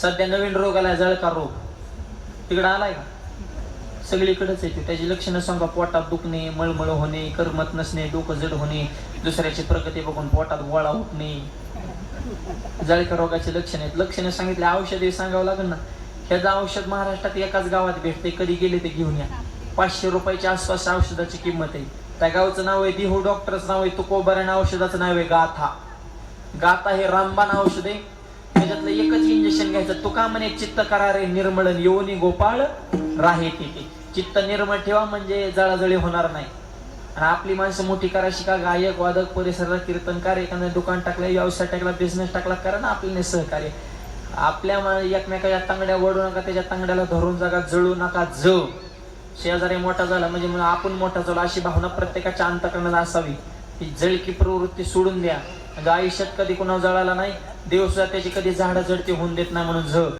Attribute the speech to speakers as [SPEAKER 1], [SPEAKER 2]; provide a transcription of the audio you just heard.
[SPEAKER 1] सध्या नवीन रोग आलाय जळका रोग, तिकडं आलाय का? सगळीकडेच येते. त्याची लक्षणं सांगा: पोटात दुखणे, मळमळ होणे, करमत नसणे, डोकं जड होणे, दुसऱ्याची प्रगती बघून पोटात गोळा उठणे, जळका रोगाचे लक्षण आहेत. लक्षणं सांगितले, औषधे सांगावं लागेल ना. ह्याचं औषध महाराष्ट्रात एकाच गावात भेटते, कधी गेले ते घेऊन या. 500 रुपयाच्या आसपास औषधाची किंमत आहे. त्या गावचं नाव आहे दिहू, डॉक्टरचं नाव आहे तुकोबारायण, औषधाचं नाव आहे गाथा. गाथा हे रामबाण औषध आहे. त्याच्यातलं एकच इंजेक्शन घ्यायचं. तुका म्हणे चित्त करा रे निर्मळन, योनी गोपाळ राहे तिथे. चित्त निर्मळ ठेवा म्हणजे जळाजळी होणार नाही. आणि आपली माणसं मोठी करा, शिका. गायक, वादक, परिसरात कीर्तनकार, एखादं दुकान टाकलं, व्यवसाय टाकला, बिझनेस टाकला, करा ना आपल्याने सहकार्य. आपल्या एकमेकाच्या तांगड्या ओढू नका, त्याच्या तांगड्याला धरून जागा जळू नका. शेजारी मोठा झाला म्हणजे आपण मोठा झालो अशी भावना प्रत्येकाच्या अंतःकरणात असावी. ही जळकी प्रवृत्ती सोडून द्या. म्हणजे आयुष्यात कधी कोणावर जळाला नाही, देव सुद्धा त्याची कधी झाडा जडती होऊन देत नाही. म्हणून